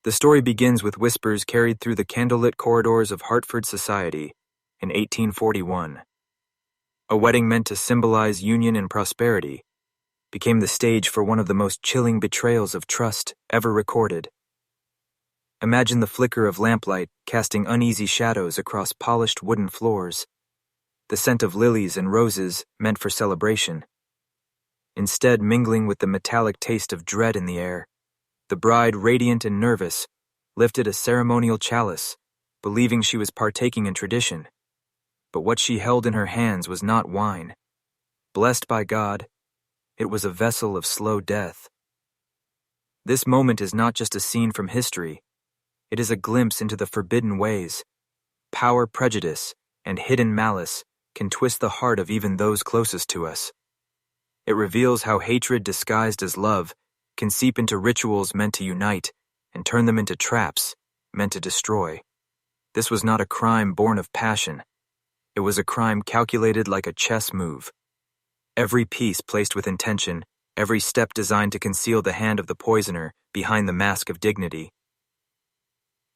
The story begins with whispers carried through the candlelit corridors of Hartford society in 1841. A wedding meant to symbolize union and prosperity became the stage for one of the most chilling betrayals of trust ever recorded. Imagine the flicker of lamplight casting uneasy shadows across polished wooden floors, the scent of lilies and roses meant for celebration. Instead, mingling with the metallic taste of dread in the air, the bride, radiant and nervous, lifted a ceremonial chalice, believing she was partaking in tradition. But what she held in her hands was not wine. Blessed by God, it was a vessel of slow death. This moment is not just a scene from history. It is a glimpse into the forbidden ways. Power, prejudice, and hidden malice can twist the heart of even those closest to us. It reveals how hatred disguised as love can seep into rituals meant to unite and turn them into traps meant to destroy. This was not a crime born of passion. It was a crime calculated like a chess move. Every piece placed with intention, every step designed to conceal the hand of the poisoner behind the mask of dignity.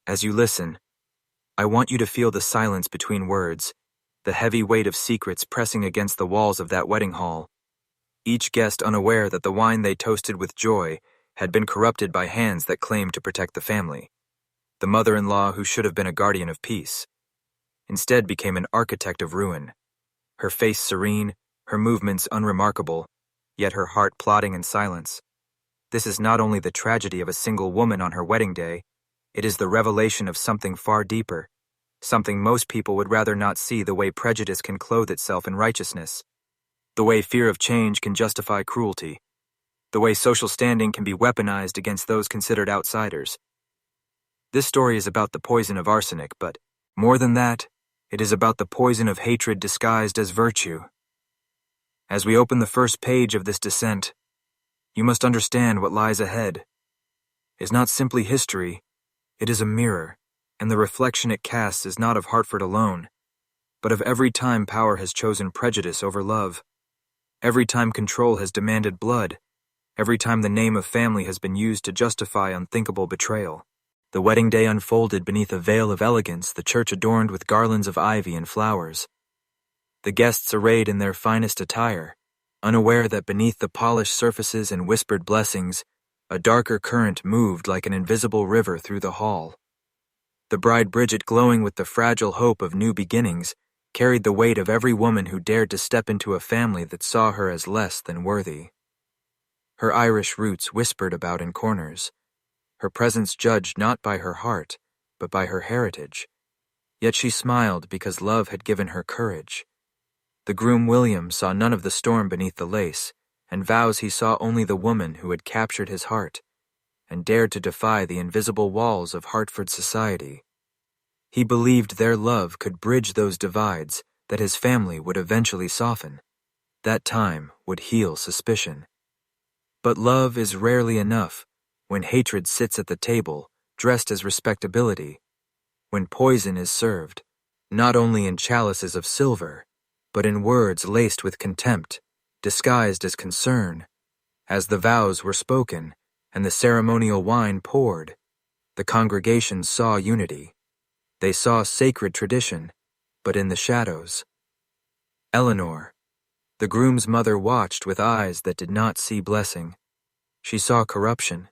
As you listen, I want you to feel the silence between words, the heavy weight of secrets pressing against the walls of that wedding hall. Each guest unaware that the wine they toasted with joy had been corrupted by hands that claimed to protect the family. The mother-in-law, who should have been a guardian of peace, instead became an architect of ruin. Her face serene, her movements unremarkable, yet her heart plotting in silence. This is not only the tragedy of a single woman on her wedding day, it is the revelation of something far deeper, something most people would rather not see: the way prejudice can clothe itself in righteousness, the way fear of change can justify cruelty, the way social standing can be weaponized against those considered outsiders. This story is about the poison of arsenic, but more than that, it is about the poison of hatred disguised as virtue. As we open the first page of this descent, you must understand what lies ahead is not simply history, it is a mirror, and the reflection it casts is not of Hartford alone, but of every time power has chosen prejudice over love, every time control has demanded blood, every time the name of family has been used to justify unthinkable betrayal. The wedding day unfolded beneath a veil of elegance, the church adorned with garlands of ivy and flowers. The guests arrayed in their finest attire, unaware that beneath the polished surfaces and whispered blessings, a darker current moved like an invisible river through the hall. The bride Bridget, glowing with the fragile hope of new beginnings, carried the weight of every woman who dared to step into a family that saw her as less than worthy. Her Irish roots whispered about in corners, her presence judged not by her heart, but by her heritage. Yet she smiled because love had given her courage. The groom William saw none of the storm beneath the lace, and vows he saw only the woman who had captured his heart and dared to defy the invisible walls of Hartford society. He believed their love could bridge those divides that his family would eventually soften. That time would heal suspicion. But love is rarely enough when hatred sits at the table, dressed as respectability, when poison is served, not only in chalices of silver, but in words laced with contempt, disguised as concern. As the vows were spoken and the ceremonial wine poured, the congregation saw unity. They saw sacred tradition, but in the shadows. Eleanor, the groom's mother, watched with eyes that did not see blessing. She saw corruption.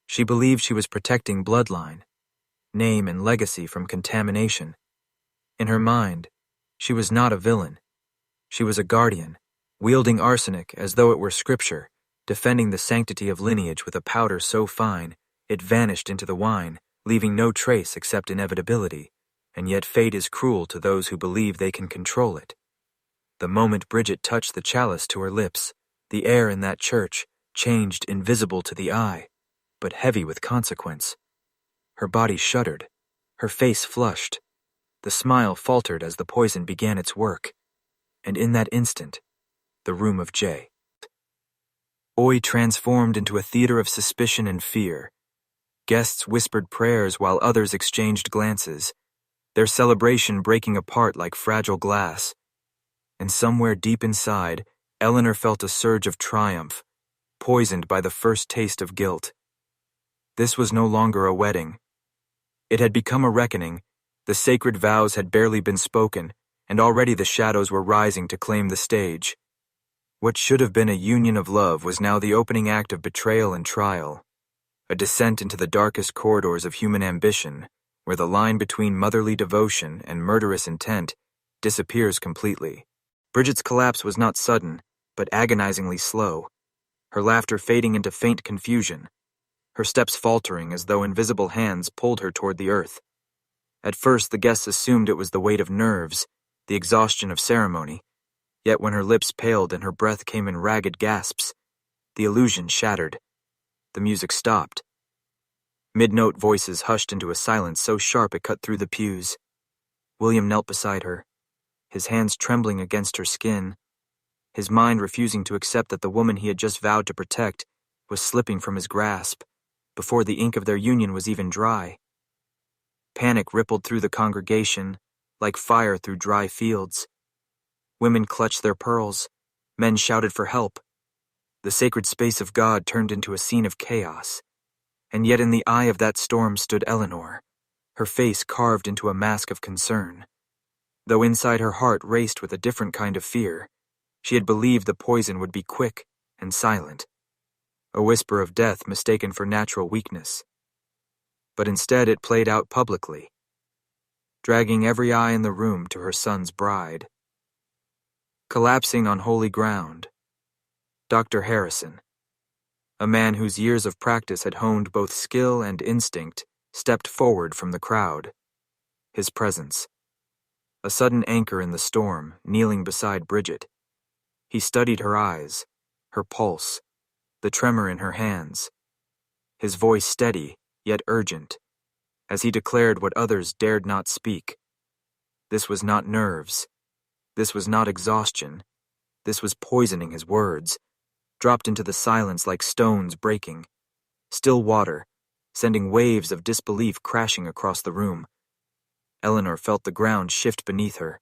She believed she was protecting bloodline, name and legacy from contamination. In her mind, she was not a villain. She was a guardian, wielding arsenic as though it were scripture, defending the sanctity of lineage with a powder so fine it vanished into the wine, leaving no trace except inevitability, and yet fate is cruel to those who believe they can control it. The moment Bridget touched the chalice to her lips, the air in that church changed, invisible to the eye, but heavy with consequence. Her body shuddered, her face flushed, the smile faltered as the poison began its work, and in that instant, the room of J. Oi transformed into a theater of suspicion and fear. Guests whispered prayers while others exchanged glances, their celebration breaking apart like fragile glass. And somewhere deep inside, Eleanor felt a surge of triumph, poisoned by the first taste of guilt. This was no longer a wedding, It had become a reckoning. The sacred vows had barely been spoken, and already the shadows were rising to claim the stage. What should have been a union of love was now the opening act of betrayal and trial, a descent into the darkest corridors of human ambition, where the line between motherly devotion and murderous intent disappears completely. Bridget's collapse was not sudden, but agonizingly slow, her laughter fading into faint confusion, her steps faltering as though invisible hands pulled her toward the earth. At first, the guests assumed it was the weight of nerves, the exhaustion of ceremony, yet when her lips paled and her breath came in ragged gasps, the illusion shattered. The music stopped. Mid-note voices hushed into a silence so sharp it cut through the pews. William knelt beside her, his hands trembling against her skin, his mind refusing to accept that the woman he had just vowed to protect was slipping from his grasp, before the ink of their union was even dry. Panic rippled through the congregation, like fire through dry fields. Women clutched their pearls, men shouted for help. The sacred space of God turned into a scene of chaos, and yet in the eye of that storm stood Eleanor, her face carved into a mask of concern. Though inside her heart raced with a different kind of fear, she had believed the poison would be quick and silent, a whisper of death mistaken for natural weakness. But instead it played out publicly, dragging every eye in the room to her son's bride. Collapsing on holy ground, Dr. Harrison, a man whose years of practice had honed both skill and instinct, stepped forward from the crowd. His presence, a sudden anchor in the storm, kneeling beside Bridget. He studied her eyes, her pulse, the tremor in her hands. His voice steady, yet urgent, as he declared what others dared not speak. This was not nerves. This was not exhaustion. This was poisoning his words, dropped into the silence like stones breaking. Still water, sending waves of disbelief crashing across the room. Eleanor felt the ground shift beneath her.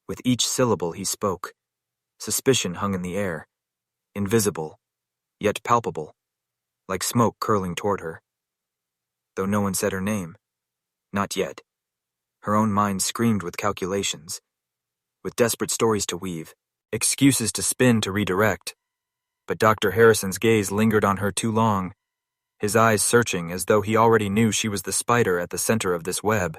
With each syllable he spoke, suspicion hung in the air, invisible, yet palpable, like smoke curling toward her. Though no one said her name. Not yet. Her own mind screamed with calculations, with desperate stories to weave, excuses to spin to redirect. But Dr. Harrison's gaze lingered on her too long, his eyes searching as though he already knew she was the spider at the center of this web.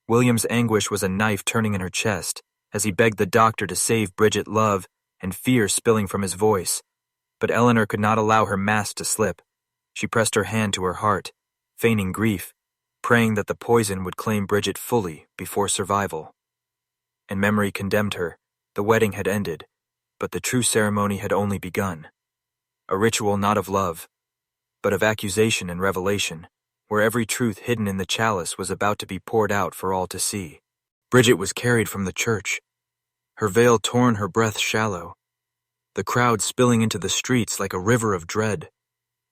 William's anguish was a knife turning in her chest as he begged the doctor to save Bridget, love and fear spilling from his voice. But Eleanor could not allow her mask to slip. She pressed her hand to her heart, feigning grief, praying that the poison would claim Bridget fully before survival. And memory condemned her. The wedding had ended, but the true ceremony had only begun. A ritual not of love, but of accusation and revelation, where every truth hidden in the chalice was about to be poured out for all to see. Bridget was carried from the church, her veil torn, her breath shallow, the crowd spilling into the streets like a river of dread,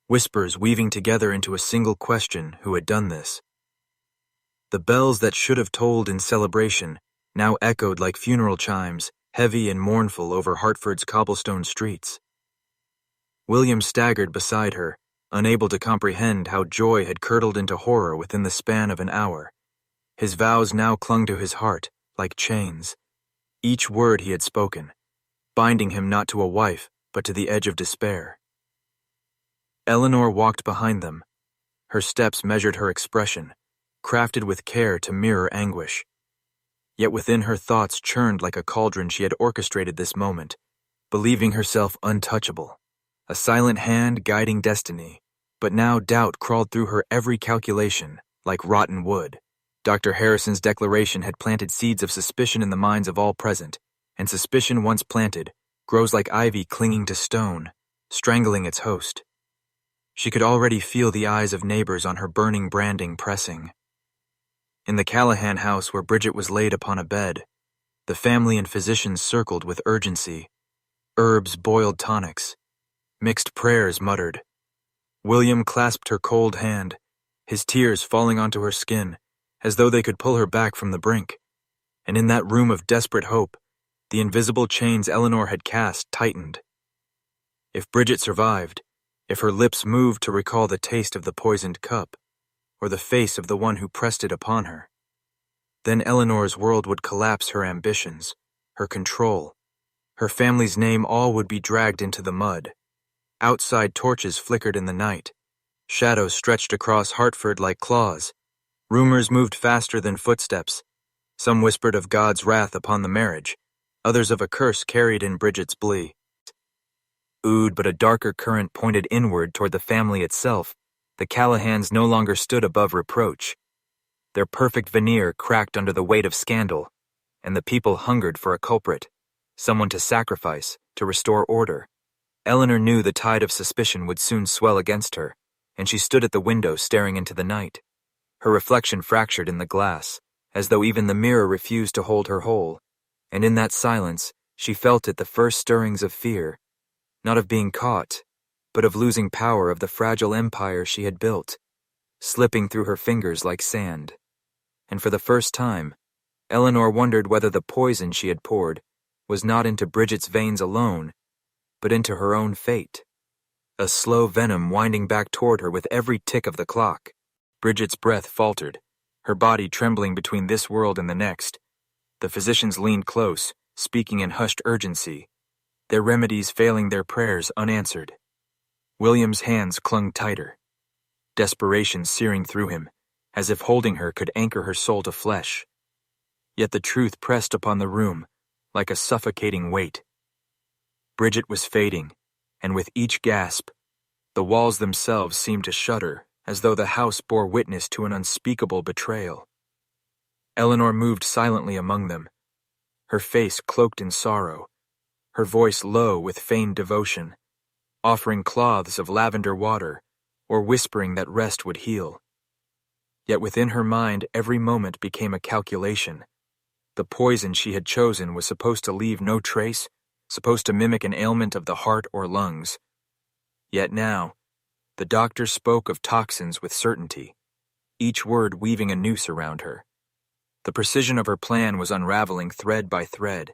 whispers weaving together into a single question: who had done this? The bells that should have tolled in celebration now echoed like funeral chimes, heavy and mournful over Hartford's cobblestone streets. William staggered beside her, unable to comprehend how joy had curdled into horror within the span of an hour. His vows now clung to his heart, like chains, each word he had spoken, binding him not to a wife, but to the edge of despair. Eleanor walked behind them. Her steps measured her expression, crafted with care to mirror anguish. Yet within her thoughts churned like a cauldron she had orchestrated this moment, believing herself untouchable, a silent hand guiding destiny. But now doubt crawled through her every calculation, like rotten wood. Dr. Harrison's declaration had planted seeds of suspicion in the minds of all present, and suspicion once planted grows like ivy clinging to stone, strangling its host. She could already feel the eyes of neighbors on her burning branding pressing. In the Callahan house where Bridget was laid upon a bed, the family and physicians circled with urgency. Herbs boiled tonics. Mixed prayers muttered. William clasped her cold hand, his tears falling onto her skin, as though they could pull her back from the brink. And in that room of desperate hope, the invisible chains Eleanor had cast tightened. If Bridget survived, if her lips moved to recall the taste of the poisoned cup, or the face of the one who pressed it upon her. Then Eleanor's world would collapse, her ambitions, her control, her family's name, all would be dragged into the mud. Outside torches flickered in the night. Shadows stretched across Hartford like claws. Rumors moved faster than footsteps. Some whispered of God's wrath upon the marriage, others of a curse carried in Bridget's blee. But a darker current pointed inward toward the family itself. The Callahans no longer stood above reproach. Their perfect veneer cracked under the weight of scandal, and the people hungered for a culprit, someone to sacrifice, to restore order. Eleanor knew the tide of suspicion would soon swell against her, and she stood at the window staring into the night. Her reflection fractured in the glass, as though even the mirror refused to hold her whole, and in that silence she felt the first stirrings of fear, not of being caught, but of losing power of the fragile empire she had built, slipping through her fingers like sand. And for the first time, Eleanor wondered whether the poison she had poured was not into Bridget's veins alone, but into her own fate. A slow venom winding back toward her with every tick of the clock. Bridget's breath faltered, her body trembling between this world and the next. The physicians leaned close, speaking in hushed urgency, their remedies failing, their prayers unanswered. William's hands clung tighter, desperation searing through him, as if holding her could anchor her soul to flesh. Yet the truth pressed upon the room like a suffocating weight. Bridget was fading, and with each gasp, the walls themselves seemed to shudder, as though the house bore witness to an unspeakable betrayal. Eleanor moved silently among them, her face cloaked in sorrow, her voice low with feigned devotion, offering cloths of lavender water, or whispering that rest would heal. Yet within her mind every moment became a calculation. The poison she had chosen was supposed to leave no trace, supposed to mimic an ailment of the heart or lungs. Yet now, the doctor spoke of toxins with certainty, each word weaving a noose around her. The precision of her plan was unraveling thread by thread,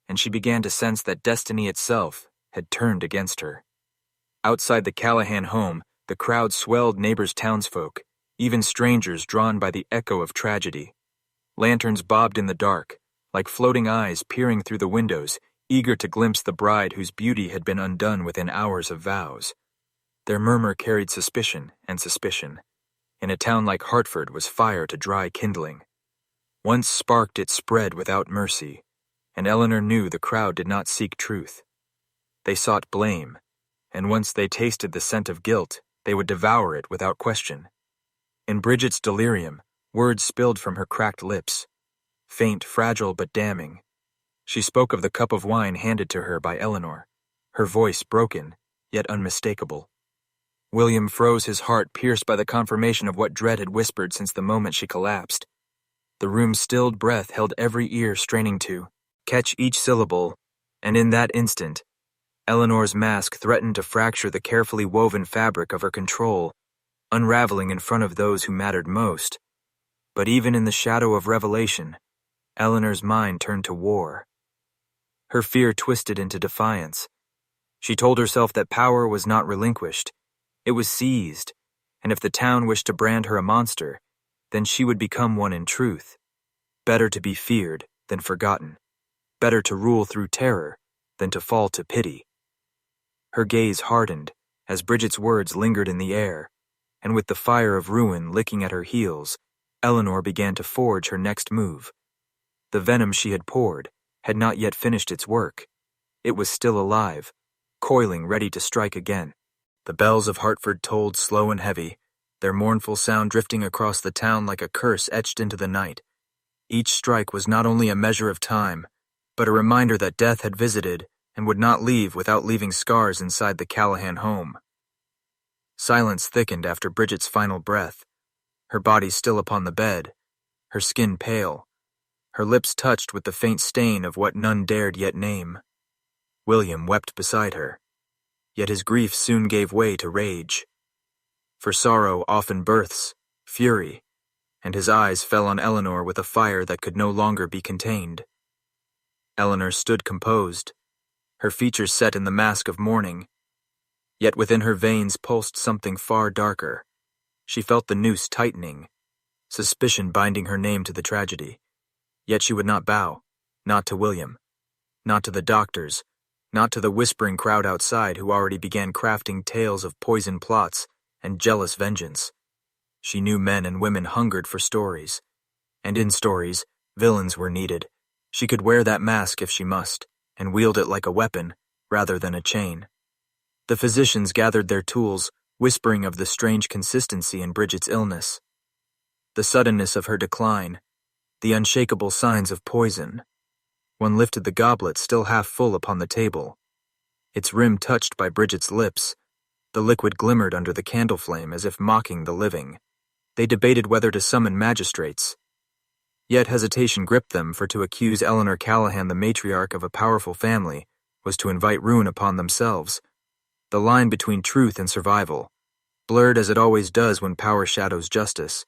and she began to sense that destiny itself had turned against her. Outside the Callahan home, the crowd swelled neighbors' townsfolk, even strangers drawn by the echo of tragedy. Lanterns bobbed in the dark, like floating eyes peering through the windows, eager to glimpse the bride whose beauty had been undone within hours of vows. Their murmur carried suspicion and suspicion. In a town like Hartford was fire to dry kindling. Once sparked, it spread without mercy, and Eleanor knew the crowd did not seek truth. They sought blame, and once they tasted the scent of guilt, they would devour it without question. In Bridget's delirium, words spilled from her cracked lips, faint, fragile, but damning. She spoke of the cup of wine handed to her by Eleanor, her voice broken, yet unmistakable. William froze, his heart pierced by the confirmation of what Dread had whispered since the moment she collapsed. The room's stilled breath held every ear straining to catch each syllable, and in that instant, Eleanor's mask threatened to fracture the carefully woven fabric of her control, unraveling in front of those who mattered most. But even in the shadow of revelation, Eleanor's mind turned to war. Her fear twisted into defiance. She told herself that power was not relinquished. It was seized, and if the town wished to brand her a monster, then she would become one in truth. Better to be feared than forgotten. Better to rule through terror than to fall to pity. Her gaze hardened as Bridget's words lingered in the air, and with the fire of ruin licking at her heels, Eleanor began to forge her next move. The venom she had poured had not yet finished its work. It was still alive, coiling ready to strike again. The bells of Hartford tolled slow and heavy, their mournful sound drifting across the town like a curse etched into the night. Each strike was not only a measure of time, but a reminder that death had visited and would not leave without leaving scars inside the Callahan home. Silence thickened after Bridget's final breath, her body still upon the bed, her skin pale, her lips touched with the faint stain of what none dared yet name. William wept beside her, yet his grief soon gave way to rage. For sorrow often births fury, and his eyes fell on Eleanor with a fire that could no longer be contained. Eleanor stood composed, her features set in the mask of mourning, yet within her veins pulsed something far darker. She felt the noose tightening, suspicion binding her name to the tragedy. Yet she would not bow, not to William, not to the doctors, not to the whispering crowd outside who already began crafting tales of poison plots and jealous vengeance. She knew men and women hungered for stories, and in stories, villains were needed. She could wear that mask if she must, and wield it like a weapon rather than a chain. The physicians gathered their tools, whispering of the strange consistency in Bridget's illness, the suddenness of her decline, the unshakable signs of poison. One lifted the goblet still half full upon the table. Its rim touched by Bridget's lips. The liquid glimmered under the candle flame as if mocking the living. They debated whether to summon magistrates. Yet hesitation gripped them, for to accuse Eleanor Callahan, the matriarch of a powerful family, was to invite ruin upon themselves. The line between truth and survival, blurred as it always does when power shadows justice.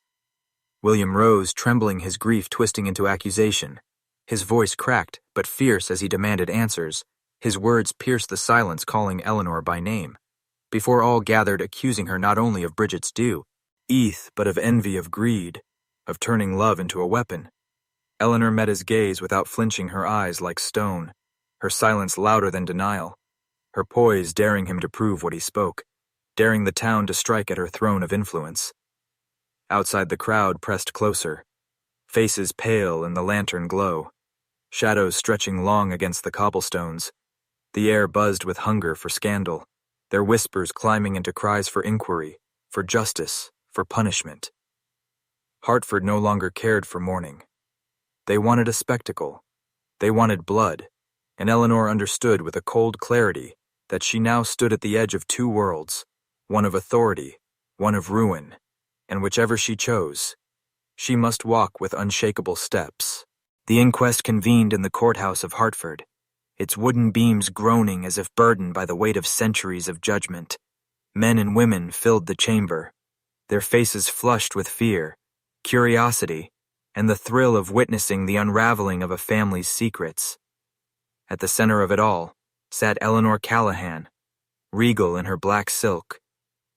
William rose, trembling, his grief twisting into accusation. His voice cracked, but fierce as he demanded answers. His words pierced the silence, calling Eleanor by name. Before all gathered, accusing her not only of Bridget's due, but of envy, of greed, of turning love into a weapon. Eleanor met his gaze without flinching, her eyes like stone, her silence louder than denial, her poise daring him to prove what he spoke, daring the town to strike at her throne of influence. Outside, the crowd pressed closer, faces pale in the lantern glow, shadows stretching long against the cobblestones. The air buzzed with hunger for scandal, their whispers climbing into cries for inquiry, for justice, for punishment. Hartford no longer cared for mourning. They wanted a spectacle. They wanted blood, and Eleanor understood with a cold clarity that she now stood at the edge of two worlds, one of authority, one of ruin, and whichever she chose, she must walk with unshakable steps. The inquest convened in the courthouse of Hartford, its wooden beams groaning as if burdened by the weight of centuries of judgment. Men and women filled the chamber, their faces flushed with fear, curiosity, and the thrill of witnessing the unraveling of a family's secrets. At the center of it all sat Eleanor Callahan, regal in her black silk.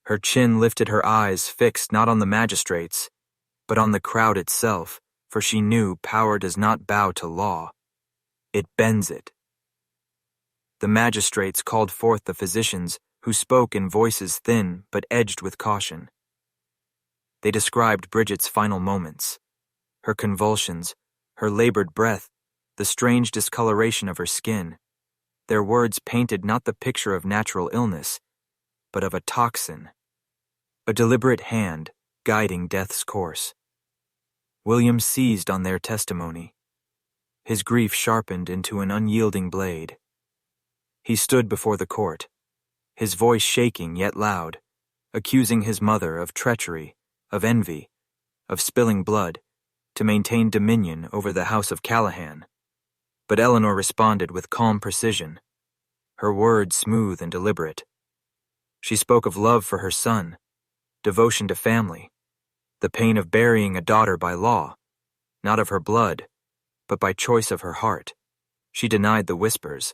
Her chin lifted, her eyes fixed not on the magistrates, but on the crowd itself, for she knew power does not bow to law. It bends it. The magistrates called forth the physicians, who spoke in voices thin but edged with caution. They described Bridget's final moments, her convulsions, her labored breath, the strange discoloration of her skin. Their words painted not the picture of natural illness, but of a toxin, a deliberate hand guiding death's course. William seized on their testimony. His grief sharpened into an unyielding blade. He stood before the court, his voice shaking yet loud, accusing his mother of treachery, of envy, of spilling blood, to maintain dominion over the house of Callahan. But Eleanor responded with calm precision, her words smooth and deliberate. She spoke of love for her son, devotion to family, the pain of burying a daughter by law, not of her blood, but by choice of her heart. She denied the whispers.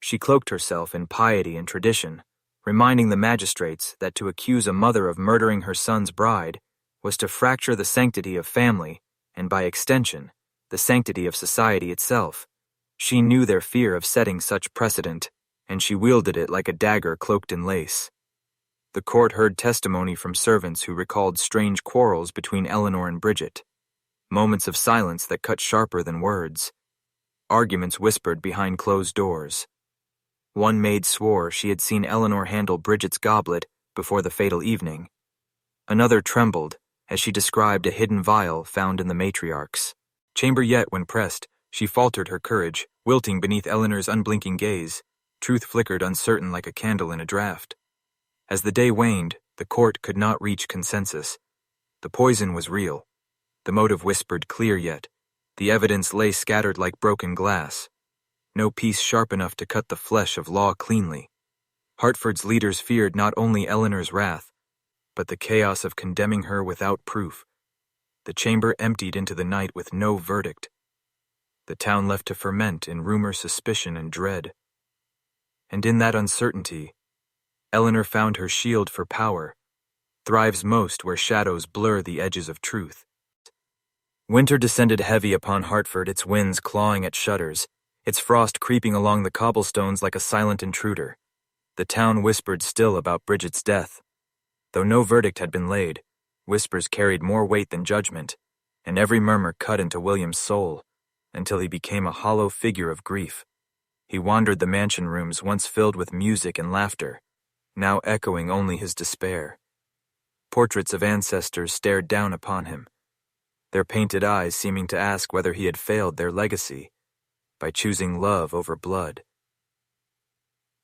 She cloaked herself in piety and tradition, reminding the magistrates that to accuse a mother of murdering her son's bride was to fracture the sanctity of family and, by extension, the sanctity of society itself. She knew their fear of setting such precedent, and she wielded it like a dagger cloaked in lace. The court heard testimony from servants who recalled strange quarrels between Eleanor and Bridget, moments of silence that cut sharper than words, arguments whispered behind closed doors. One maid swore she had seen Eleanor handle Bridget's goblet before the fatal evening. Another trembled as she described a hidden vial found in the matriarch's chamber, yet when pressed, she faltered her courage, wilting beneath Eleanor's unblinking gaze. Truth flickered uncertain like a candle in a draught. As the day waned, the court could not reach consensus. The poison was real. The motive whispered clear, yet the evidence lay scattered like broken glass. No piece sharp enough to cut the flesh of law cleanly. Hartford's leaders feared not only Eleanor's wrath, but the chaos of condemning her without proof. The chamber emptied into the night with no verdict. The town left to ferment in rumor, suspicion, and dread. And in that uncertainty, Eleanor found her shield for power, thrives most where shadows blur the edges of truth. Winter descended heavy upon Hartford, its winds clawing at shutters, its frost creeping along the cobblestones like a silent intruder. The town whispered still about Bridget's death. Though no verdict had been laid, whispers carried more weight than judgment, and every murmur cut into William's soul, until he became a hollow figure of grief. He wandered the mansion rooms once filled with music and laughter, now echoing only his despair. Portraits of ancestors stared down upon him, their painted eyes seeming to ask whether he had failed their legacy by choosing love over blood.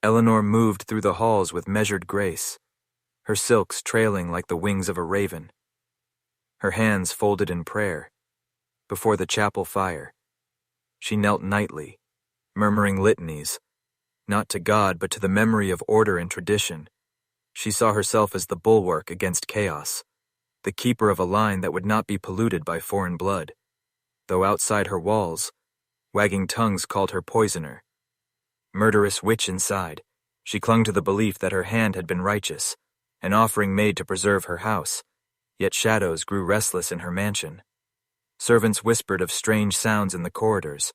Eleanor moved through the halls with measured grace, her silks trailing like the wings of a raven, her hands folded in prayer. Before the chapel fire, she knelt nightly, murmuring litanies, not to God but to the memory of order and tradition. She saw herself as the bulwark against chaos, the keeper of a line that would not be polluted by foreign blood, though outside her walls, wagging tongues called her poisoner. Murderous witch inside, she clung to the belief that her hand had been righteous, an offering made to preserve her house, yet shadows grew restless in her mansion. Servants whispered of strange sounds in the corridors,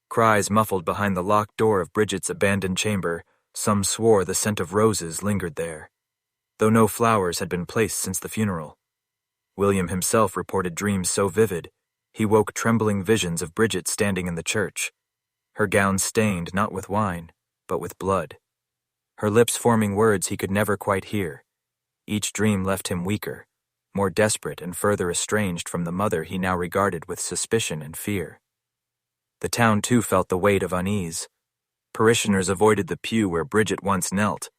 cries muffled behind the locked door of Bridget's abandoned chamber. Some swore the scent of roses lingered there, though no flowers had been placed since the funeral. William himself reported dreams so vivid, he woke trembling visions of Bridget standing in the church, her gown stained not with wine, but with blood, her lips forming words he could never quite hear. Each dream left him weaker, more desperate and further estranged from the mother he now regarded with suspicion and fear. The town too felt the weight of unease. Parishioners avoided the pew where Bridget once knelt.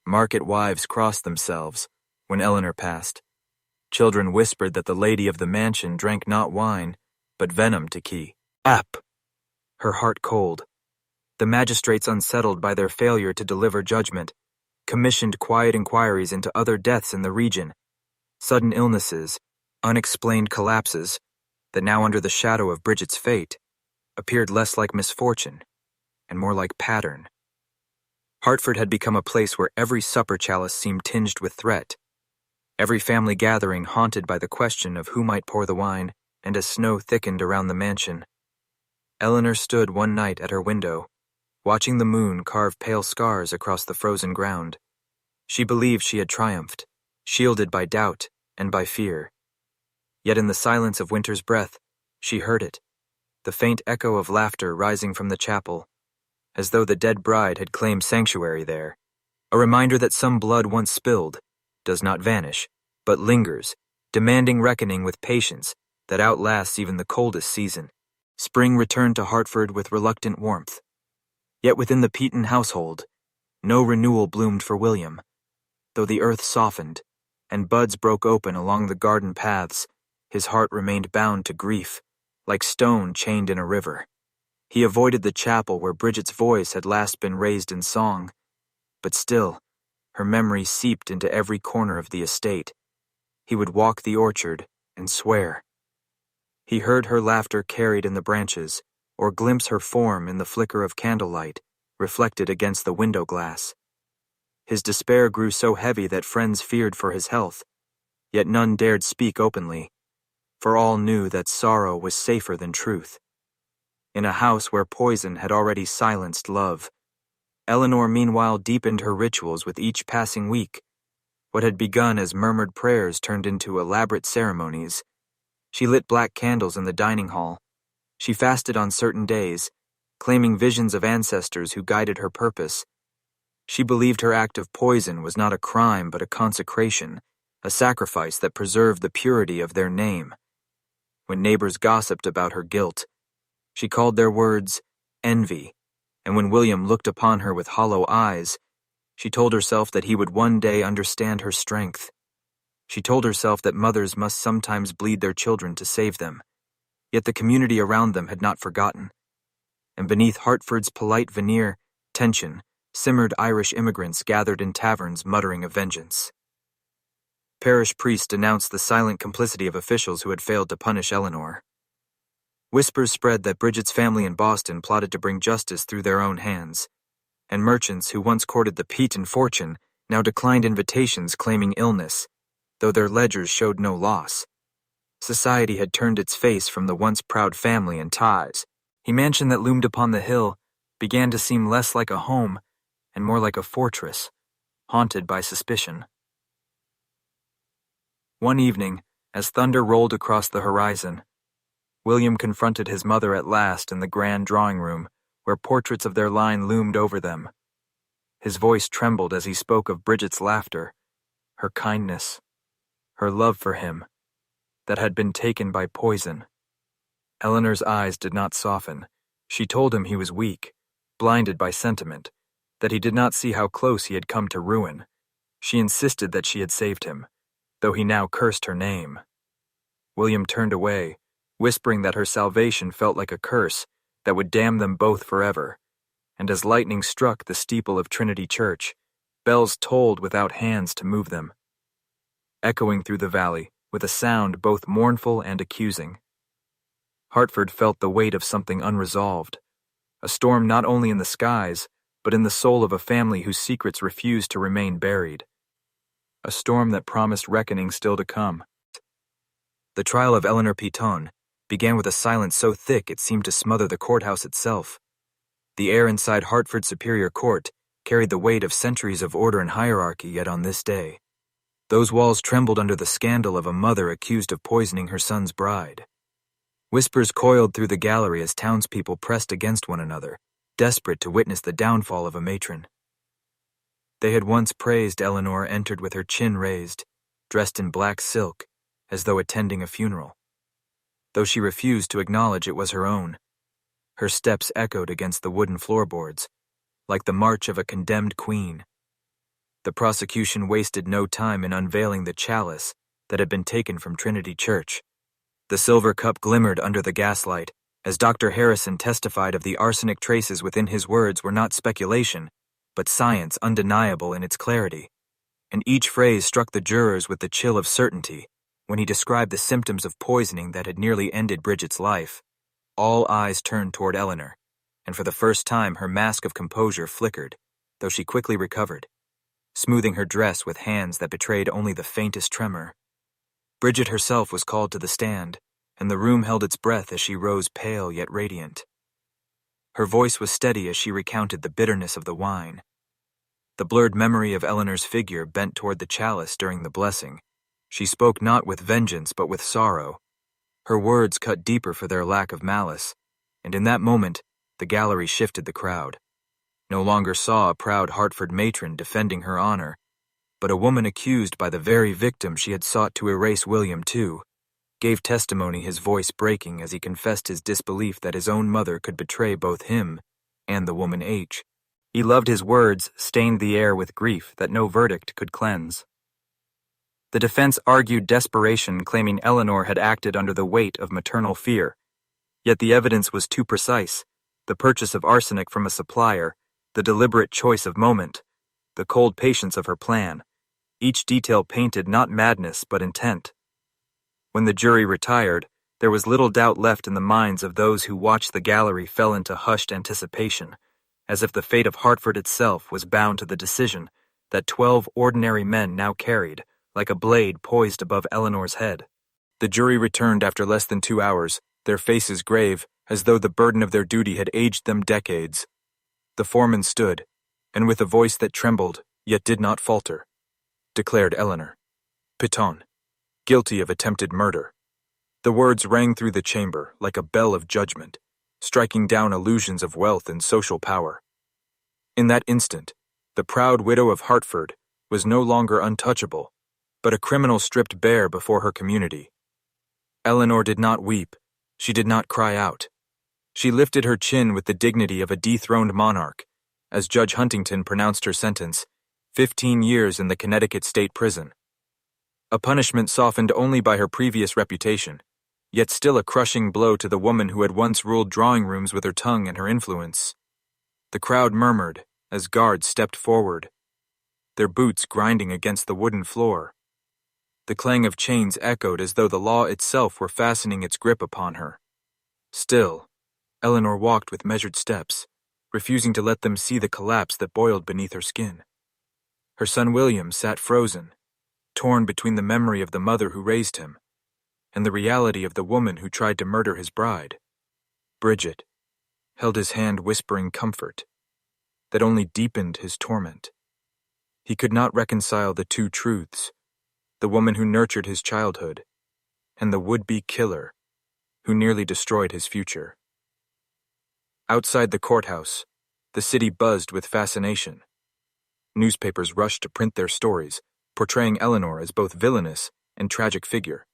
Market wives crossed themselves when Eleanor passed. Children whispered that the lady of the mansion drank not wine, but venom to keep up. Her heart cold. The magistrates, unsettled by their failure to deliver judgment, commissioned quiet inquiries into other deaths in the region, sudden illnesses, unexplained collapses, that now under the shadow of Bridget's fate, appeared less like misfortune and more like pattern. Hartford had become a place where every supper chalice seemed tinged with threat, every family gathering haunted by the question of who might pour the wine, and as snow thickened around the mansion. Eleanor stood one night at her window, watching the moon carve pale scars across the frozen ground. She believed she had triumphed, shielded by doubt and by fear. Yet in the silence of winter's breath, she heard it, the faint echo of laughter rising from the chapel, as though the dead bride had claimed sanctuary there, a reminder that some blood once spilled does not vanish, but lingers, demanding reckoning with patience that outlasts even the coldest season. Spring returned to Hartford with reluctant warmth. Yet within the Peton household, no renewal bloomed for William. Though the earth softened, and buds broke open along the garden paths, his heart remained bound to grief, like stone chained in a river. He avoided the chapel where Bridget's voice had last been raised in song, but still, her memory seeped into every corner of the estate. He would walk the orchard and swear. He heard her laughter carried in the branches, or glimpse her form in the flicker of candlelight, reflected against the window glass. His despair grew so heavy that friends feared for his health, yet none dared speak openly, for all knew that sorrow was safer than truth. In a house where poison had already silenced love, Eleanor meanwhile deepened her rituals with each passing week. What had begun as murmured prayers turned into elaborate ceremonies. She lit black candles in the dining hall. She fasted on certain days, claiming visions of ancestors who guided her purpose. She believed her act of poison was not a crime but a consecration, a sacrifice that preserved the purity of their name. When neighbors gossiped about her guilt, she called their words envy, and when William looked upon her with hollow eyes, she told herself that he would one day understand her strength. She told herself that mothers must sometimes bleed their children to save them, yet the community around them had not forgotten. And beneath Hartford's polite veneer, tension, simmered Irish immigrants gathered in taverns muttering of vengeance. Parish priests denounced the silent complicity of officials who had failed to punish Eleanor. Whispers spread that Bridget's family in Boston plotted to bring justice through their own hands, and merchants who once courted the Peton fortune now declined invitations claiming illness, though their ledgers showed no loss. Society had turned its face from the once proud family and ties. The mansion that loomed upon the hill began to seem less like a home and more like a fortress, haunted by suspicion. One evening, as thunder rolled across the horizon, William confronted his mother at last in the grand drawing room, where portraits of their line loomed over them. His voice trembled as he spoke of Bridget's laughter, her kindness, her love for him, that had been taken by poison. Eleanor's eyes did not soften. She told him he was weak, blinded by sentiment, that he did not see how close he had come to ruin. She insisted that she had saved him, though he now cursed her name. William turned away, whispering that her salvation felt like a curse that would damn them both forever, and as lightning struck the steeple of Trinity Church, bells tolled without hands to move them, echoing through the valley with a sound both mournful and accusing. Hartford felt the weight of something unresolved, a storm not only in the skies, but in the soul of a family whose secrets refused to remain buried. A storm that promised reckoning still to come. The trial of Elellanena Peton began with a silence so thick it seemed to smother the courthouse itself. The air inside Hartford Superior Court carried the weight of centuries of order and hierarchy yet on this day. Those walls trembled under the scandal of a mother accused of poisoning her son's bride. Whispers coiled through the gallery as townspeople pressed against one another, desperate to witness the downfall of a matron. They had once praised Eleanor entered with her chin raised, dressed in black silk, as though attending a funeral. Though she refused to acknowledge it was her own, her steps echoed against the wooden floorboards, like the march of a condemned queen. The prosecution wasted no time in unveiling the chalice that had been taken from Trinity Church. The silver cup glimmered under the gaslight, as Dr. Harrison testified of the arsenic traces within his words were not speculation, but science undeniable in its clarity, and each phrase struck the jurors with the chill of certainty when he described the symptoms of poisoning that had nearly ended Bridget's life. All eyes turned toward Eleanor, and for the first time her mask of composure flickered, though she quickly recovered, smoothing her dress with hands that betrayed only the faintest tremor. Bridget herself was called to the stand, and the room held its breath as she rose pale yet radiant. Her voice was steady as she recounted the bitterness of the wine. The blurred memory of Eleanor's figure bent toward the chalice during the blessing. She spoke not with vengeance but with sorrow. Her words cut deeper for their lack of malice, and in that moment the gallery shifted the crowd. No longer saw a proud Hartford matron defending her honor, but a woman accused by the very victim she had sought to erase. William, too, gave testimony, his voice breaking as he confessed his disbelief that his own mother could betray both him and the woman H. He loved his words, stained the air with grief that no verdict could cleanse. The defense argued desperation, claiming Eleanor had acted under the weight of maternal fear. Yet the evidence was too precise: the purchase of arsenic from a supplier, the deliberate choice of moment, the cold patience of her plan. Each detail painted not madness but intent. When the jury retired, there was little doubt left in the minds of those who watched. The gallery fell into hushed anticipation, as if the fate of Hartford itself was bound to the decision that 12 ordinary men now carried, like a blade poised above Eleanor's head. The jury returned after less than 2 hours, their faces grave, as though the burden of their duty had aged them decades. The foreman stood, and with a voice that trembled, yet did not falter, declared Elellanena Peton guilty of attempted murder. The words rang through the chamber like a bell of judgment, striking down illusions of wealth and social power. In that instant, the proud widow of Hartford was no longer untouchable, but a criminal stripped bare before her community. Eleanor did not weep. She did not cry out. She lifted her chin with the dignity of a dethroned monarch, as Judge Huntington pronounced her sentence, 15 years in the Connecticut State Prison. A punishment softened only by her previous reputation, yet still a crushing blow to the woman who had once ruled drawing rooms with her tongue and her influence. The crowd murmured as guards stepped forward, their boots grinding against the wooden floor. The clang of chains echoed as though the law itself were fastening its grip upon her. Still, Eleanor walked with measured steps, refusing to let them see the collapse that boiled beneath her skin. Her son William sat frozen, torn between the memory of the mother who raised him and the reality of the woman who tried to murder his bride. Bridget held his hand, whispering comfort that only deepened his torment. He could not reconcile the two truths, the woman who nurtured his childhood and the would-be killer who nearly destroyed his future. Outside the courthouse, the city buzzed with fascination. Newspapers rushed to print their stories, portraying Eleanor as both villainous and tragic figure.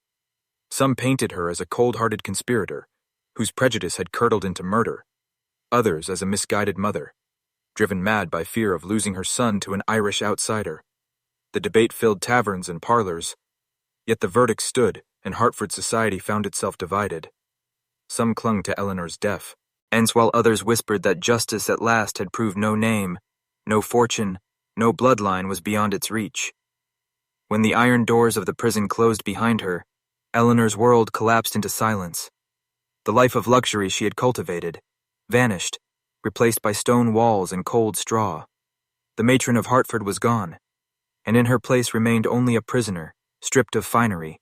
Some painted her as a cold-hearted conspirator, whose prejudice had curdled into murder, others as a misguided mother, driven mad by fear of losing her son to an Irish outsider. The debate filled taverns and parlors, yet the verdict stood, and Hartford society found itself divided. Some clung to Eleanor's death, and while others whispered that justice at last had proved no name, no fortune, no bloodline was beyond its reach. When the iron doors of the prison closed behind her, Eleanor's world collapsed into silence. The life of luxury she had cultivated vanished, replaced by stone walls and cold straw. The matron of Hartford was gone, and in her place remained only a prisoner, stripped of finery,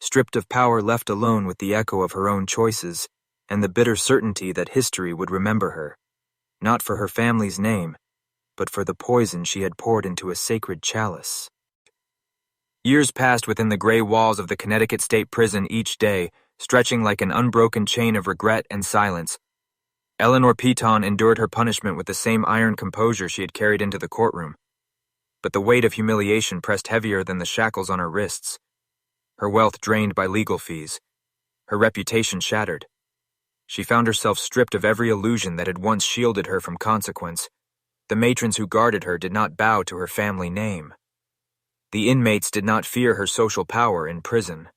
stripped of power, left alone with the echo of her own choices and the bitter certainty that history would remember her, not for her family's name, but for the poison she had poured into a sacred chalice. Years passed within the gray walls of the Connecticut State Prison each day, stretching like an unbroken chain of regret and silence. Elellanena Peton endured her punishment with the same iron composure she had carried into the courtroom. But the weight of humiliation pressed heavier than the shackles on her wrists. Her wealth drained by legal fees, her reputation shattered. She found herself stripped of every illusion that had once shielded her from consequence. The matrons who guarded her did not bow to her family name. The inmates did not fear her social power in prison.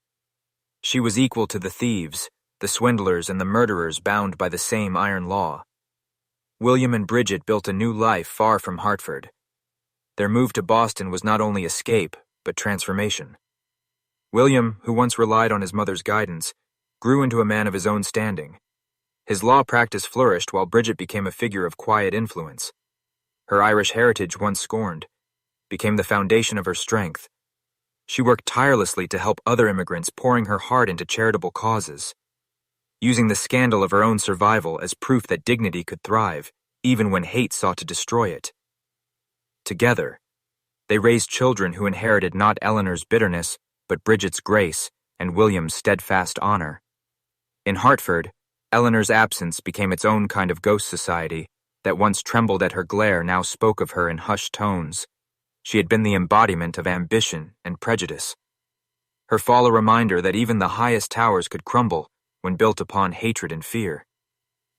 She was equal to the thieves, the swindlers, and the murderers bound by the same iron law. William and Bridget built a new life far from Hartford. Their move to Boston was not only escape, but transformation. William, who once relied on his mother's guidance, grew into a man of his own standing. His law practice flourished while Bridget became a figure of quiet influence. Her Irish heritage, once scorned, became the foundation of her strength. She worked tirelessly to help other immigrants, pouring her heart into charitable causes, using the scandal of her own survival as proof that dignity could thrive, even when hate sought to destroy it. Together, they raised children who inherited not Eleanor's bitterness, but Bridget's grace and William's steadfast honor. In Hartford, Eleanor's absence became its own kind of ghost society that once trembled at her glare now spoke of her in hushed tones. She had been the embodiment of ambition and prejudice. Her fall a reminder that even the highest towers could crumble when built upon hatred and fear.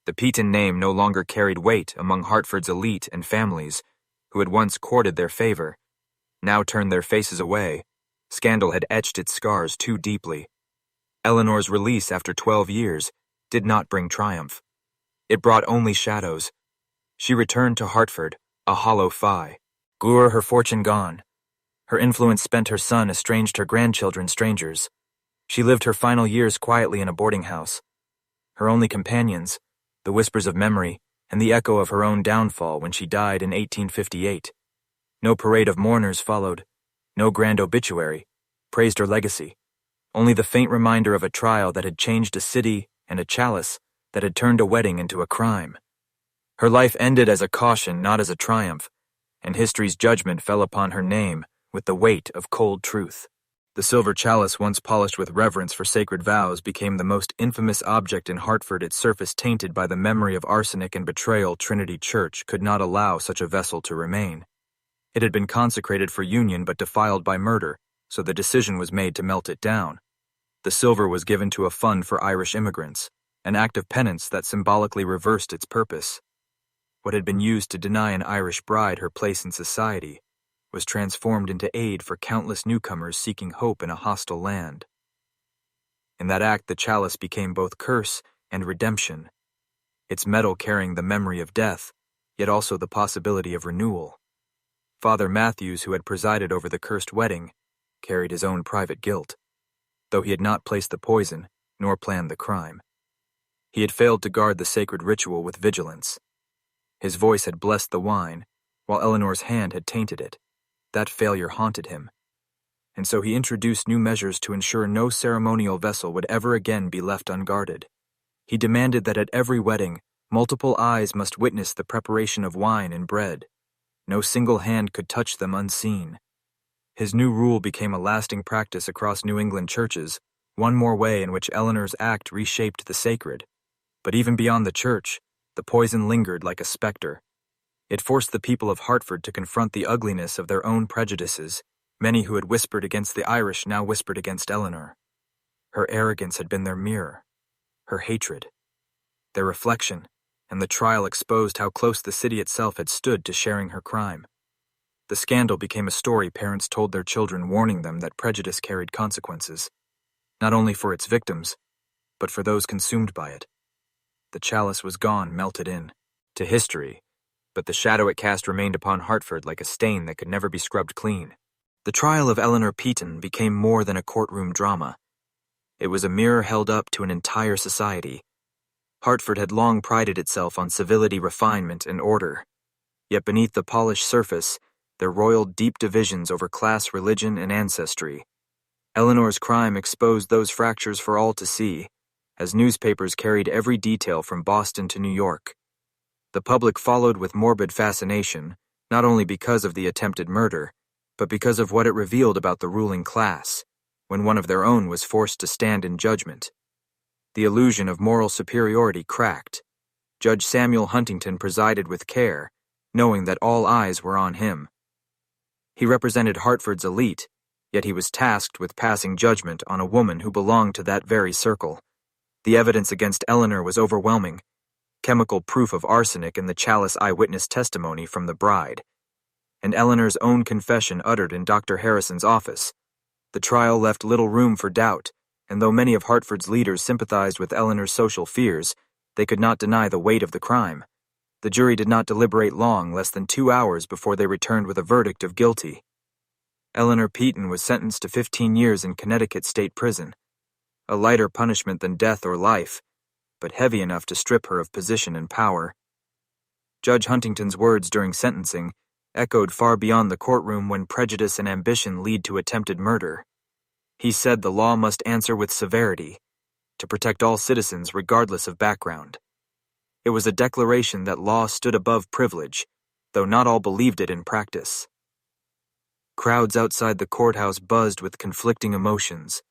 The Peton name no longer carried weight among Hartford's elite and families, who had once courted their favor, now turned their faces away. Scandal had etched its scars too deeply. Eleanor's release after 12 years did not bring triumph. It brought only shadows. She returned to Hartford, a hollow fly. Gur, her fortune gone. Her influence spent, her son estranged, her grandchildren strangers. She lived her final years quietly in a boarding house. Her only companions, the whispers of memory and the echo of her own downfall when she died in 1858. No parade of mourners followed, no grand obituary praised her legacy, only the faint reminder of a trial that had changed a city and a chalice that had turned a wedding into a crime. Her life ended as a caution, not as a triumph, and history's judgment fell upon her name with the weight of cold truth. The silver chalice, once polished with reverence for sacred vows, became the most infamous object in Hartford, its surface tainted by the memory of arsenic and betrayal. Trinity Church could not allow such a vessel to remain. It had been consecrated for union but defiled by murder, so the decision was made to melt it down. The silver was given to a fund for Irish immigrants, an act of penance that symbolically reversed its purpose. What had been used to deny an Irish bride her place in society was transformed into aid for countless newcomers seeking hope in a hostile land. In that act, the chalice became both curse and redemption, its metal carrying the memory of death, yet also the possibility of renewal. Father Matthews, who had presided over the cursed wedding, carried his own private guilt, though he had not placed the poison nor planned the crime. He had failed to guard the sacred ritual with vigilance. His voice had blessed the wine, while Eleanor's hand had tainted it. That failure haunted him. and so he introduced new measures to ensure no ceremonial vessel would ever again be left unguarded. He demanded that at every wedding, multiple eyes must witness the preparation of wine and bread. No single hand could touch them unseen. His new rule became a lasting practice across New England churches, one more way in which Eleanor's act reshaped the sacred. But even beyond the church, the poison lingered like a specter. It forced the people of Hartford to confront the ugliness of their own prejudices. Many who had whispered against the Irish now whispered against Eleanor. Her arrogance had been their mirror, her hatred, their reflection, and the trial exposed how close the city itself had stood to sharing her crime. The scandal became a story parents told their children, warning them that prejudice carried consequences, not only for its victims, but for those consumed by it. The chalice was gone, melted in, to history, but the shadow it cast remained upon Hartford like a stain that could never be scrubbed clean. The trial of Elellanena Peton became more than a courtroom drama. It was a mirror held up to an entire society. Hartford had long prided itself on civility, refinement, and order. Yet beneath the polished surface, there roiled deep divisions over class, religion, and ancestry. Eleanor's crime exposed those fractures for all to see, as newspapers carried every detail from Boston to New York. The public followed with morbid fascination, not only because of the attempted murder, but because of what it revealed about the ruling class, when one of their own was forced to stand in judgment. The illusion of moral superiority cracked. Judge Samuel Huntington presided with care, knowing that all eyes were on him. He represented Hartford's elite, yet he was tasked with passing judgment on a woman who belonged to that very circle. The evidence against Eleanor was overwhelming. Chemical proof of arsenic in the chalice eyewitness testimony from the bride, and Eleanor's own confession uttered in Dr. Harrison's office. The trial left little room for doubt, and though many of Hartford's leaders sympathized with Eleanor's social fears, they could not deny the weight of the crime. The jury did not deliberate long, less than 2 hours before they returned with a verdict of guilty. Elellanena Peton was sentenced to 15 years in Connecticut State Prison, a lighter punishment than death or life, but heavy enough to strip her of position and power. Judge Huntington's words during sentencing echoed far beyond the courtroom when prejudice and ambition lead to attempted murder. He said the law must answer with severity, to protect all citizens regardless of background. It was a declaration that law stood above privilege, though not all believed it in practice. Crowds outside the courthouse buzzed with conflicting emotions.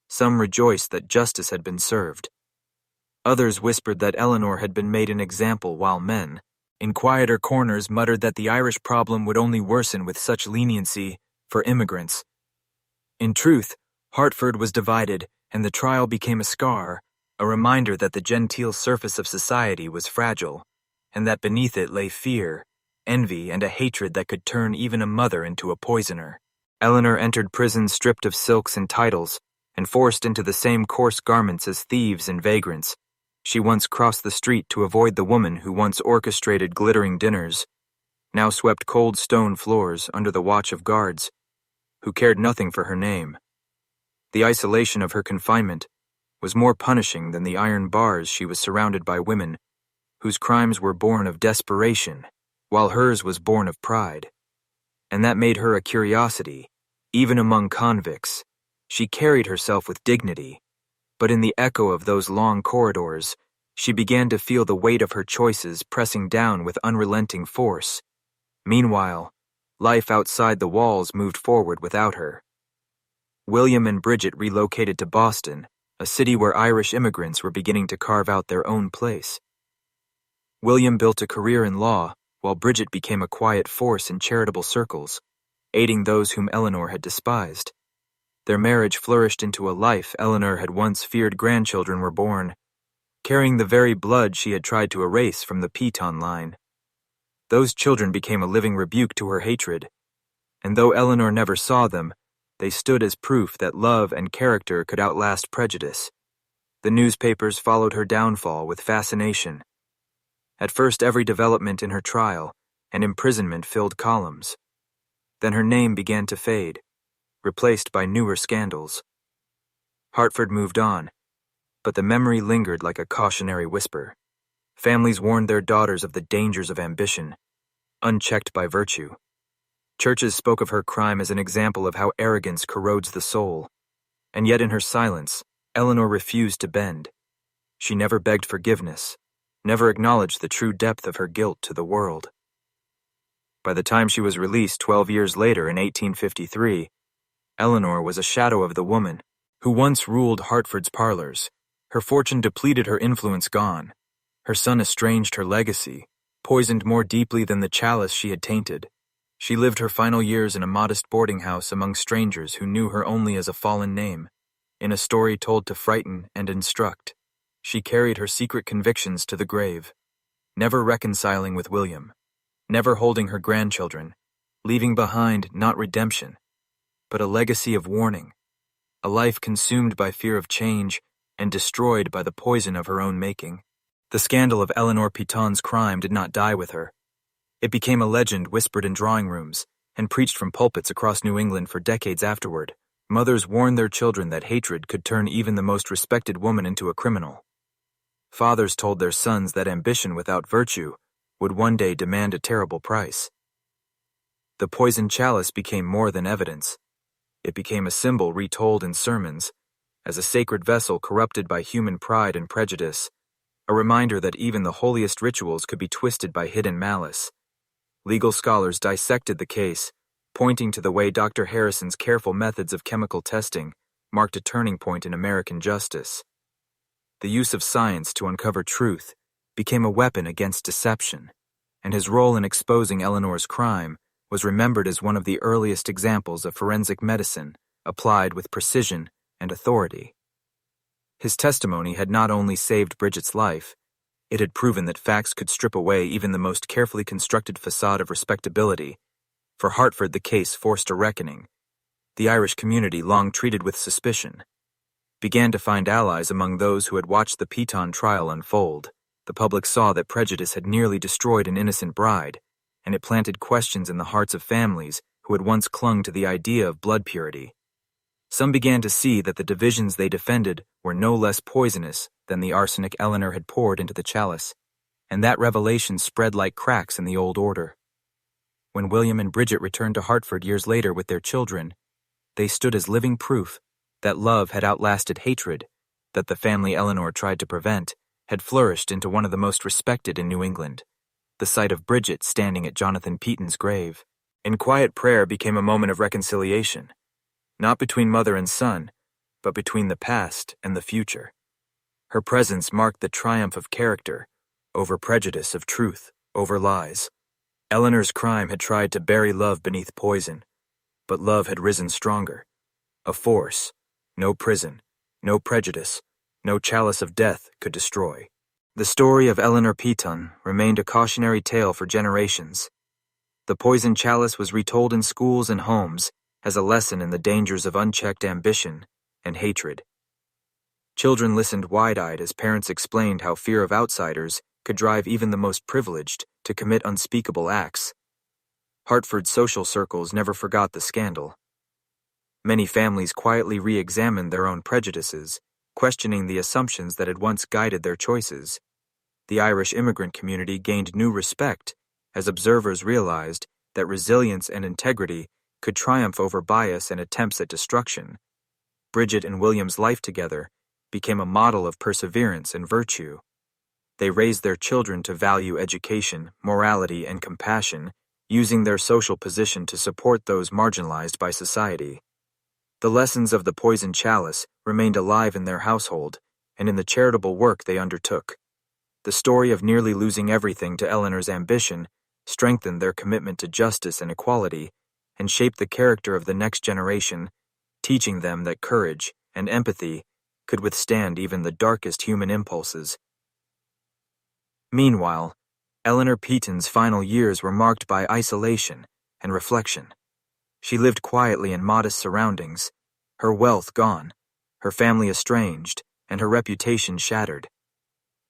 Some rejoiced that justice had been served. Others whispered that Eleanor had been made an example, while men, in quieter corners, muttered that the Irish problem would only worsen with such leniency for immigrants. In truth, Hartford was divided, and the trial became a scar, a reminder that the genteel surface of society was fragile, and that beneath it lay fear, envy, and a hatred that could turn even a mother into a poisoner. Eleanor entered prison stripped of silks and titles, and forced into the same coarse garments as thieves and vagrants. She once crossed the street to avoid the woman who once orchestrated glittering dinners, now swept cold stone floors under the watch of guards, who cared nothing for her name. The isolation of her confinement was more punishing than the iron bars. She was surrounded by women whose crimes were born of desperation, while hers was born of pride. And that made her a curiosity, even among convicts. She carried herself with dignity, but in the echo of those long corridors, she began to feel the weight of her choices pressing down with unrelenting force. Meanwhile, life outside the walls moved forward without her. William and Bridget relocated to Boston, a city where Irish immigrants were beginning to carve out their own place. William built a career in law, while Bridget became a quiet force in charitable circles, aiding those whom Eleanor had despised. Their marriage flourished into a life Eleanor had once feared grandchildren were born, carrying the very blood she had tried to erase from the Peton line. Those children became a living rebuke to her hatred, and though Eleanor never saw them, they stood as proof that love and character could outlast prejudice. The newspapers followed her downfall with fascination. At first, every development in her trial and imprisonment filled columns. Then her name began to fade, replaced by newer scandals. Hartford moved on, but the memory lingered like a cautionary whisper. Families warned their daughters of the dangers of ambition, unchecked by virtue. Churches spoke of her crime as an example of how arrogance corrodes the soul. And yet in her silence, Eleanor refused to bend. She never begged forgiveness, never acknowledged the true depth of her guilt to the world. By the time she was released 12 years later in 1853, Eleanor was a shadow of the woman who once ruled Hartford's parlors. Her fortune depleted, her influence gone. Her son estranged her legacy, poisoned more deeply than the chalice she had tainted. She lived her final years in a modest boarding house among strangers who knew her only as a fallen name. In a story told to frighten and instruct, she carried her secret convictions to the grave, never reconciling with William, never holding her grandchildren, leaving behind not redemption, but a legacy of warning, a life consumed by fear of change and destroyed by the poison of her own making. The scandal of Elellanena Peton's crime did not die with her. It became a legend whispered in drawing rooms and preached from pulpits across New England for decades afterward. Mothers warned their children that hatred could turn even the most respected woman into a criminal. Fathers told their sons that ambition without virtue would one day demand a terrible price. The poisoned chalice became more than evidence. It became a symbol retold in sermons, as a sacred vessel corrupted by human pride and prejudice, a reminder that even the holiest rituals could be twisted by hidden malice. Legal scholars dissected the case, pointing to the way Dr. Harrison's careful methods of chemical testing marked a turning point in American justice. The use of science to uncover truth became a weapon against deception, and his role in exposing Eleanor's crime was remembered as one of the earliest examples of forensic medicine applied with precision and authority. His testimony had not only saved Bridget's life, it had proven that facts could strip away even the most carefully constructed facade of respectability. For Hartford, the case forced a reckoning. The Irish community, long treated with suspicion, began to find allies among those who had watched the Peton trial unfold. The public saw that prejudice had nearly destroyed an innocent bride, and it planted questions in the hearts of families who had once clung to the idea of blood purity. Some began to see that the divisions they defended were no less poisonous than the arsenic Eleanor had poured into the chalice, and that revelation spread like cracks in the old order. When William and Bridget returned to Hartford years later with their children, they stood as living proof that love had outlasted hatred, that the family Eleanor tried to prevent had flourished into one of the most respected in New England. The sight of Bridget standing at Jonathan Peton's grave in quiet prayer became a moment of reconciliation, not between mother and son, but between the past and the future. Her presence marked the triumph of character over prejudice, of truth over lies. Eleanor's crime had tried to bury love beneath poison, but love had risen stronger. A force no prison, no prejudice, no chalice of death could destroy. The story of Elellanena Peton remained a cautionary tale for generations. The poisoned chalice was retold in schools and homes as a lesson in the dangers of unchecked ambition and hatred. Children listened wide-eyed as parents explained how fear of outsiders could drive even the most privileged to commit unspeakable acts. Hartford's social circles never forgot the scandal. Many families quietly re-examined their own prejudices, questioning the assumptions that had once guided their choices. The Irish immigrant community gained new respect as observers realized that resilience and integrity could triumph over bias and attempts at destruction. Bridget and William's life together became a model of perseverance and virtue. They raised their children to value education, morality, and compassion, using their social position to support those marginalized by society. The lessons of the poisoned chalice remained alive in their household and in the charitable work they undertook. The story of nearly losing everything to Eleanor's ambition strengthened their commitment to justice and equality and shaped the character of the next generation, teaching them that courage and empathy could withstand even the darkest human impulses. Meanwhile, Elellanena Peton's final years were marked by isolation and reflection. She lived quietly in modest surroundings, her wealth gone, her family estranged, and her reputation shattered.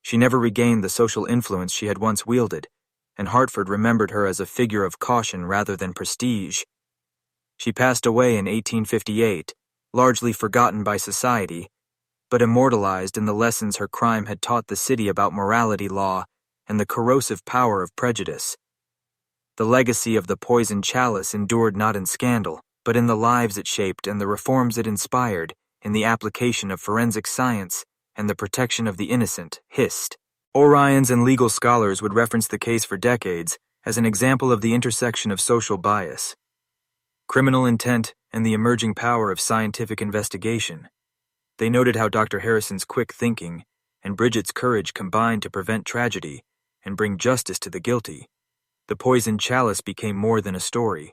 She never regained the social influence she had once wielded, and Hartford remembered her as a figure of caution rather than prestige. She passed away in 1858, largely forgotten by society, but immortalized in the lessons her crime had taught the city about morality, law, and the corrosive power of prejudice. The legacy of the poisoned chalice endured not in scandal, but in the lives it shaped and the reforms it inspired, in the application of forensic science and the protection of the innocent, hissed. Orions and legal scholars would reference the case for decades as an example of the intersection of social bias, criminal intent, and the emerging power of scientific investigation. They noted how Dr. Harrison's quick thinking and Bridget's courage combined to prevent tragedy and bring justice to the guilty. The poisoned chalice became more than a story.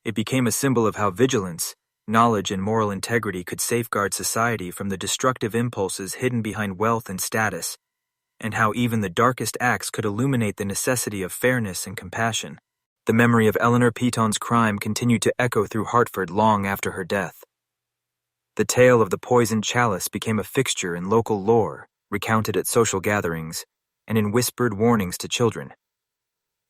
It became a symbol of how vigilance, knowledge, and moral integrity could safeguard society from the destructive impulses hidden behind wealth and status, and how even the darkest acts could illuminate the necessity of fairness and compassion. The memory of Elellanena Peton's crime continued to echo through Hartford long after her death. The tale of the poisoned chalice became a fixture in local lore, recounted at social gatherings, and in whispered warnings to children.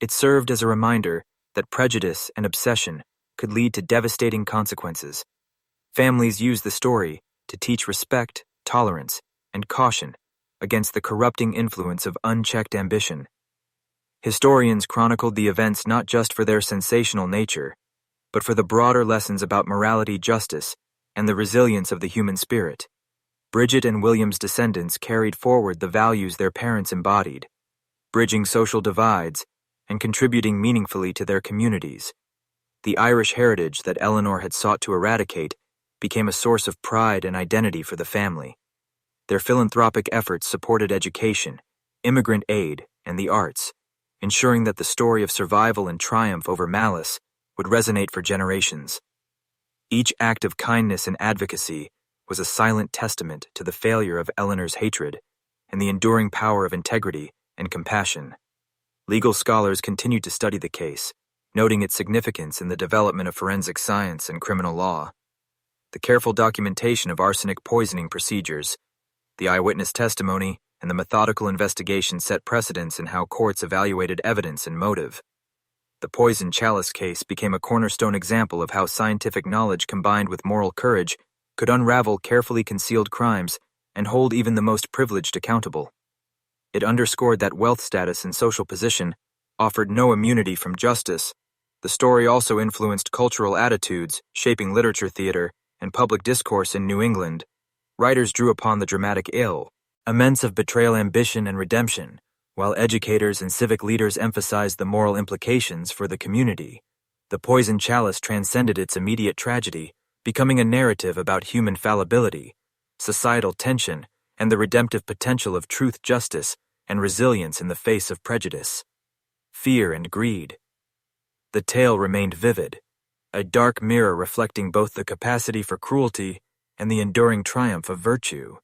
It served as a reminder that prejudice and obsession could lead to devastating consequences. Families used the story to teach respect, tolerance, and caution against the corrupting influence of unchecked ambition. Historians chronicled the events not just for their sensational nature, but for the broader lessons about morality, justice, and the resilience of the human spirit. Bridget and William's descendants carried forward the values their parents embodied, bridging social divides and contributing meaningfully to their communities. The Irish heritage that Eleanor had sought to eradicate became a source of pride and identity for the family. Their philanthropic efforts supported education, immigrant aid, and the arts, ensuring that the story of survival and triumph over malice would resonate for generations. Each act of kindness and advocacy was a silent testament to the failure of Eleanor's hatred and the enduring power of integrity and compassion. Legal scholars continued to study the case, noting its significance in the development of forensic science and criminal law. The careful documentation of arsenic poisoning procedures, the eyewitness testimony, and the methodical investigation set precedents in how courts evaluated evidence and motive. The poisoned chalice case became a cornerstone example of how scientific knowledge combined with moral courage could unravel carefully concealed crimes and hold even the most privileged accountable. It underscored that wealth status and social position offered no immunity from justice. The story also influenced cultural attitudes, shaping literature, theater, and public discourse in New England. Writers drew upon the dramatic immense of betrayal, ambition, and redemption, while educators and civic leaders emphasized the moral implications for the community. The poisoned chalice transcended its immediate tragedy, becoming a narrative about human fallibility, societal tension, and the redemptive potential of truth, justice, and resilience in the face of prejudice, fear, and greed. The tale remained vivid, a dark mirror reflecting both the capacity for cruelty and the enduring triumph of virtue.